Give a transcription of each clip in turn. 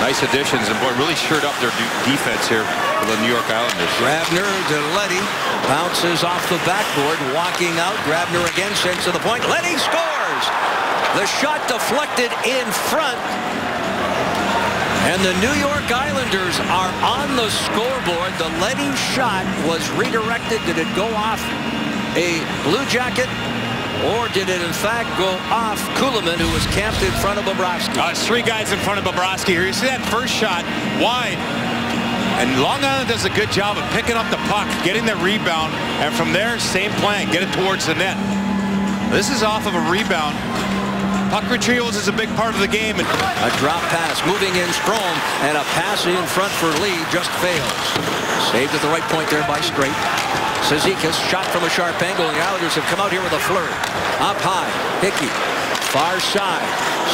Nice additions, and boy, really shored up their defense here for the New York Islanders. Grabner to Leddy. Bounces off the backboard. Walking out. Grabner again sends to the point. Leddy scores! The shot deflected in front. And the New York Islanders are on the scoreboard. The Leddy shot was redirected. Did it go off a Blue Jacket? Or did it in fact go off Kulemin, who was camped in front of Bobrovsky? It's 3 guys in front of Bobrovsky here. You see that first shot wide. And Long Island does a good job of picking up the puck, getting the rebound, and from there, same plan, get it towards the net. This is off of a rebound. Puck retrievals is a big part of the game. A drop pass, moving in Strome, and a pass in front for Lee just fails. Saved at the right point there by Straight. Cizikas shot from a sharp angle, and the Islanders have come out here with a flurry. Up high, Hickey, far side.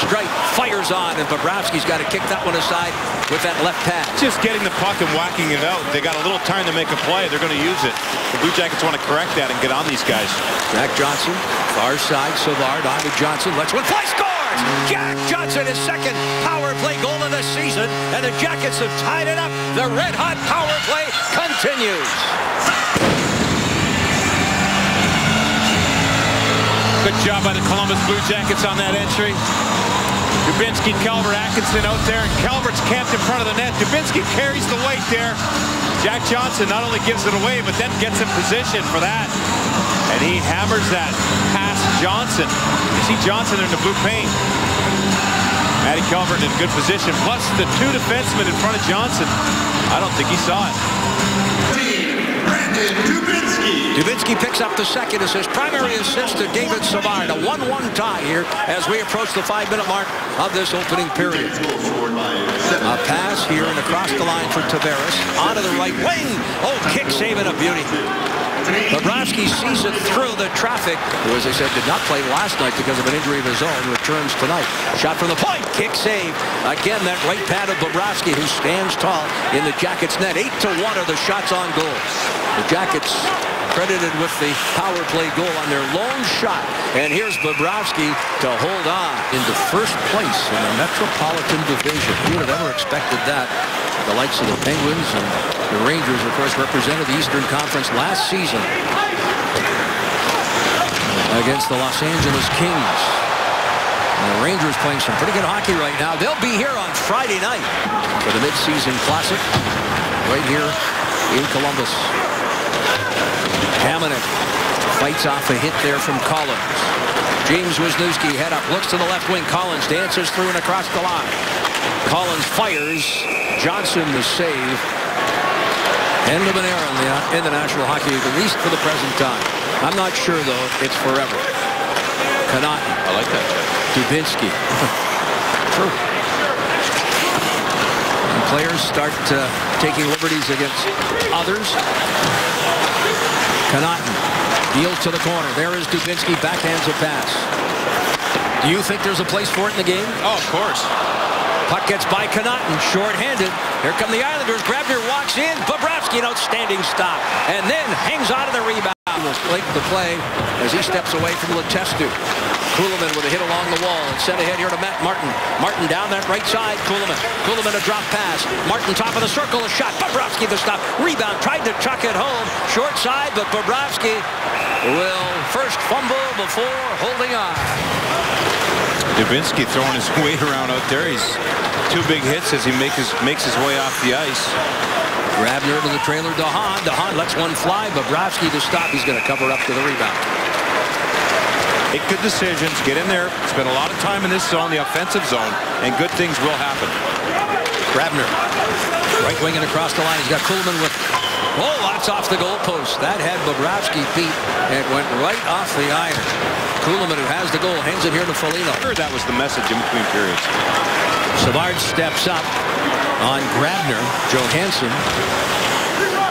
Straight fires on, and Bobrovsky's got to kick that one aside with that left pass. Just getting the puck and whacking it out. They got a little time to make a play. They're going to use it. The Blue Jackets want to correct that and get on these guys. Jack Johnson, far side, Savard on to Johnson. Let's one play, scores! Jack Johnson, his second power play goal of the season, and the Jackets have tied it up. The red-hot power play continues. Good job by the Columbus Blue Jackets on that entry. Dubinsky, Calvert, Atkinson out there, and Calvert's camped in front of the net. Dubinsky carries the weight there. Jack Johnson not only gives it away, but then gets in position for that. And he hammers that past Johnson. You see Johnson in the blue paint. Matty Calvert in good position, plus the 2 defensemen in front of Johnson. I don't think he saw it. Dubinsky picks up the second as his primary assist to David Savard. A 1-1 tie here as we approach the 5-minute mark of this opening period. A pass here and across the line for Tavares. Onto the right wing. Oh, kick save and a beauty. Bobrovsky sees it through the traffic, who, as I said, did not play last night because of an injury of his own, returns tonight. Shot from the point, kick save. Again, that right pad of Bobrovsky, who stands tall in the Jackets' net. 8-1 are the shots on goal. The Jackets credited with the power play goal on their lone shot. And here's Bobrovsky to hold on into first place in the Metropolitan Division. Who would have ever expected that? The likes of the Penguins and the Rangers, of course, represented the Eastern Conference last season against the Los Angeles Kings. And the Rangers playing some pretty good hockey right now. They'll be here on Friday night for the mid-season classic right here in Columbus. Hamonic fights off a hit there from Collins. James Wisniewski head up, looks to the left wing. Collins dances through and across the line. Collins fires. Johnson the save. End of an era in the National Hockey League, at least for the present time. I'm not sure, though, it's forever. Connaughton. I like that. Dubinsky. True. And players start taking liberties against others. Connaughton deals to the corner. There is Dubinsky, backhands a pass. Do you think there's a place for it in the game? Oh, of course. Puck gets by Connaughton, short-handed. Here come the Islanders. Grabner walks in. Bobrovsky, an outstanding stop. And then hangs on to the rebound. Will late the play as he steps away from Letestu. Kulemin with a hit along the wall. And sent ahead here to Matt Martin. Martin down that right side. Kulemin a drop pass. Martin top of the circle, a shot. Bobrovsky the stop. Rebound, tried to chuck it home. Short side, but Bobrovsky will first fumble before holding on. Dubinsky throwing his weight around out there. He's 2 big hits as he makes his way off the ice. Grabner to the trailer, DeHaan. DeHaan lets one fly. Bobrovsky to stop. He's going to cover up to the rebound. Make good decisions. Get in there. Spend a lot of time in this zone, the offensive zone, and good things will happen. Grabner, right wing and across the line. He's got Kulemin with. Oh, that's off the goalpost. That had Bobrovsky beat and went right off the iron. Kulemin, who has the goal, hands it here to Foligno. That was the message in between periods. Savard steps up on Grabner. Johansson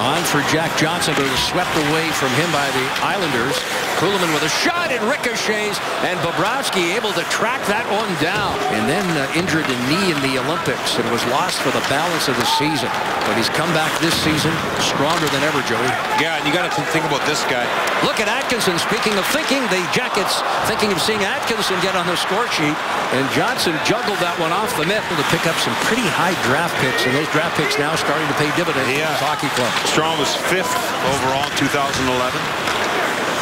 on for Jack Johnson, but it was swept away from him by the Islanders. Kuhlman with a shot, it ricochets, and Bobrovsky able to track that one down. And then injured a knee in the Olympics and was lost for the balance of the season. But he's come back this season stronger than ever, Joey. Yeah, and you got to think about this guy. Look at Atkinson. Speaking of thinking, the Jackets thinking of seeing Atkinson get on the score sheet. And Johnson juggled that one off the net to pick up some pretty high draft picks. And those draft picks now starting to pay dividends for his hockey club. Strong was 5th overall in 2011.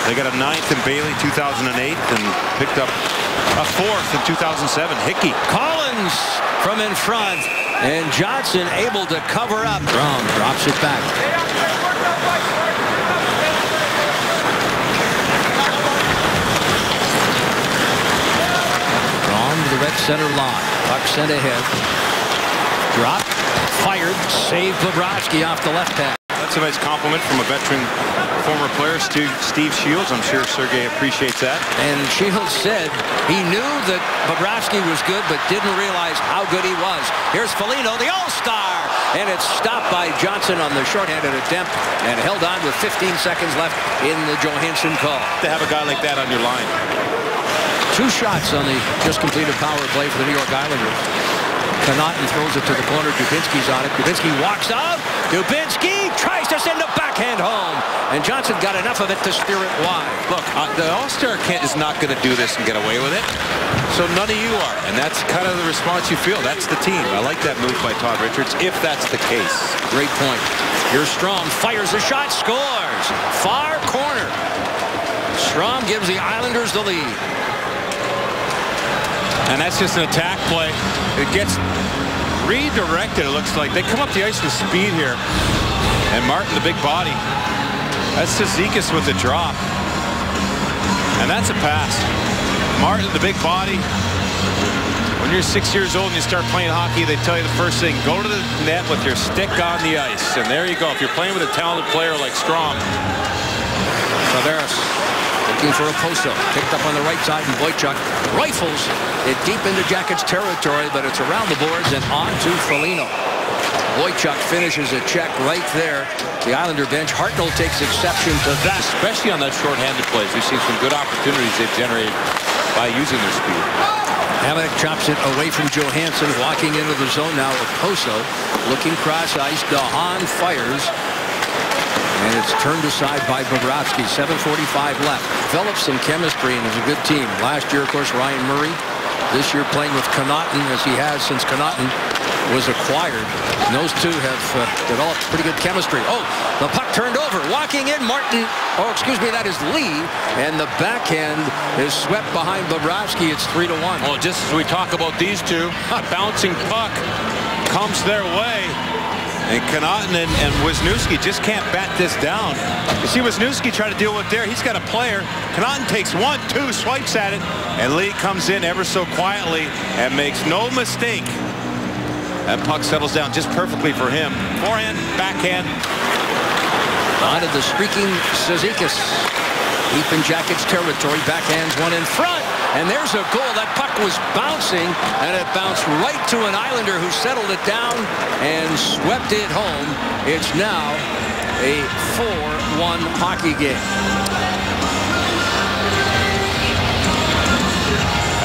They got a 9th in Bailey 2008 and picked up a 4th in 2007. Hickey. Collins from in front. And Johnson able to cover up. Strom drops it back. Strom to the red center line. Puck sent ahead. Drop. Fired. Save Bobrovsky off the left pad. That's a nice compliment from a veteran former player, Steve Shields. I'm sure Sergei appreciates that. And Shields said he knew that Bobrovsky was good, but didn't realize how good he was. Here's Foligno, the all-star, and it's stopped by Johnson on the shorthanded attempt and held on with 15 seconds left in the Johansson call. To have a guy like that on your line. 2 shots on the just completed power play for the New York Islanders. Connaughton throws it to the corner. Dubinsky's on it. Dubinsky walks out. Dubinsky tries to send a backhand home. And Johnson got enough of it to steer it wide. Look, the All-Star is not going to do this and get away with it. So none of you are. And that's kind of the response you feel. That's the team. I like that move by Todd Richards, if that's the case. Great point. Here's Strom. Fires a shot. Scores. Far corner. Strom gives the Islanders the lead. And that's just an attack play. It gets redirected, it looks like. They come up the ice with speed here. And Martin, the big body. That's Cizikas with the drop. And that's a pass. Martin, the big body. When you're 6 years old and you start playing hockey, they tell you the first thing, go to the net with your stick on the ice. And there you go. If you're playing with a talented player like Strom. Tavares looking for a Poso. Picked up on the right side, and Boychuk rifles it deep into Jackets territory, but it's around the boards and on to Foligno. Boychuk finishes a check right there. The Islander bench. Hartnell takes exception to that. Especially on that shorthanded plays. We've seen some good opportunities they've generated by using their speed. Hamonic chops it away from Johansson. Walking into the zone now with Poso. Looking cross ice. DeHaan fires. And it's turned aside by Bobrovsky. 7:45 left. Developed some chemistry and is a good team. Last year, of course, Ryan Murray. This year playing with Connaughton as he has since Connaughton was acquired. And those two have developed pretty good chemistry. Oh, the puck turned over. Walking in, Martin. Oh, excuse me, that is Lee. And the backhand is swept behind Bobrovsky. It's 3-1. Well, just as we talk about these two, a bouncing puck comes their way. And Connaughton and Wisniewski just can't bat this down. You see Wisniewski try to deal with there. He's got a player. Connaughton takes 1-2, swipes at it, and Lee comes in ever so quietly and makes no mistake. That puck settles down just perfectly for him. Forehand, backhand. Onto the streaking Cizikas. Deep in Jackets territory. Backhands one in front. And there's a goal. That puck was bouncing, and it bounced right to an Islander who settled it down and swept it home. It's now a 4-1 hockey game.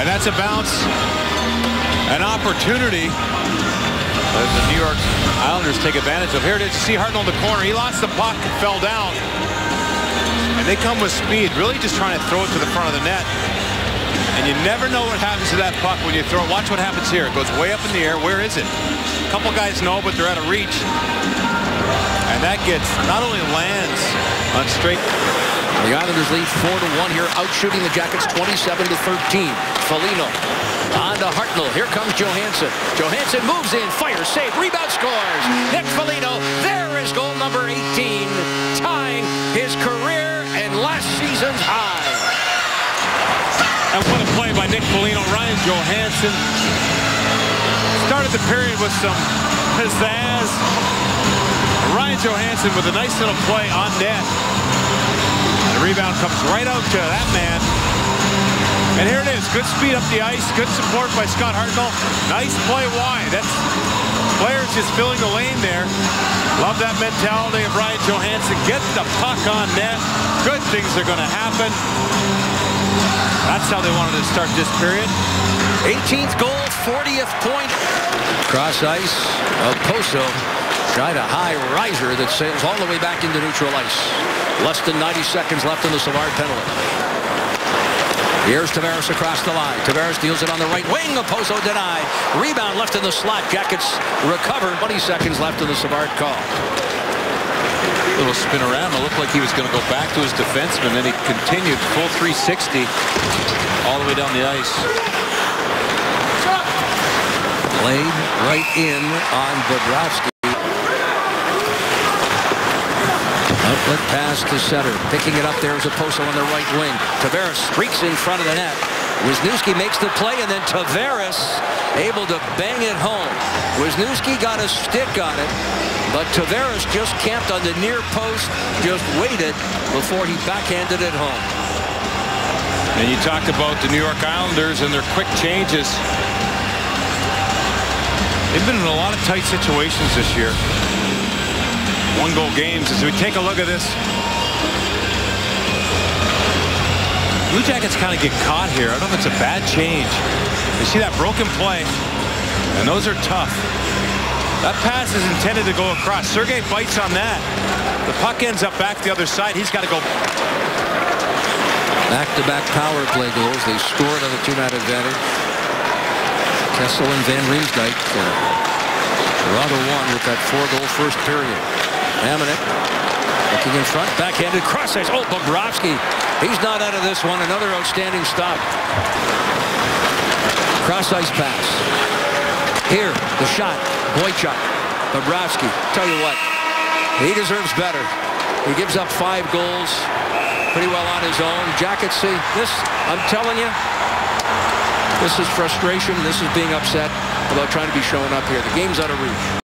And that's a bounce. An opportunity that the New York Islanders take advantage of. Here it is. You see Hartnell in the corner. He lost the puck and fell down. And they come with speed, really just trying to throw it to the front of the net. And you never know what happens to that puck when you throw it. Watch what happens here. It goes way up in the air. Where is it? A couple guys know, but they're out of reach. And that gets, not only lands on straight. The Islanders lead 4-1 here, outshooting the Jackets 27-13. Foligno on to Hartnell. Here comes Johansson. Johansson moves in, fires, save, rebound, scores. Nick Foligno, there is goal number 18, tying his career and last season's high. And what a play by Nick Foligno. Ryan Johansson started the period with some pizzazz. Ryan Johansson with a nice little play on net. And the rebound comes right out to that man. And here it is. Good speed up the ice. Good support by Scott Hartnell. Nice play wide. That's players is filling the lane there. Love that mentality of Ryan Johansson. Get the puck on net. Good things are going to happen. That's how they wanted to start this period. 18th goal, 40th point. Cross ice. Poso tried a high riser that sails all the way back into neutral ice. Less than 90 seconds left in the Savard penalty. Here's Tavares across the line. Tavares deals it on the right wing. Poso denied. Rebound left in the slot. Jackets recover. 20 seconds left in the Savard call. Little spinorama. Looked like he was going to go back to his defenseman. Then he continued full 360 all the way down the ice. Played right in on Bobrovsky. Outlet pass to center. Picking it up there is Poso on the right wing. Tavares streaks in front of the net. Wisniewski makes the play, and then Tavares able to bang it home. Wisniewski got a stick on it, but Tavares just camped on the near post, just waited before he backhanded it home. And you talked about the New York Islanders and their quick changes. They've been in a lot of tight situations this year. One-goal games. As we take a look at this, Blue Jackets kind of get caught here. I don't know if it's a bad change. You see that broken play, and those are tough. That pass is intended to go across. Sergei bites on that. The puck ends up back the other side. He's got to go. Back-to-back power play goals. They scored on the two-man advantage. Kessel and Van Riemsdyk. Toronto won with that 4-goal first period. Hamonic looking in front, backhanded cross ice. Oh, Bobrovsky, he's not out of this one. Another outstanding stop. Cross ice pass. Here, the shot. Boychuk. Bobrovsky. Tell you what, he deserves better. He gives up 5 goals, pretty well on his own. Jackets see this. I'm telling you, this is frustration. This is being upset about trying to be showing up here. The game's out of reach.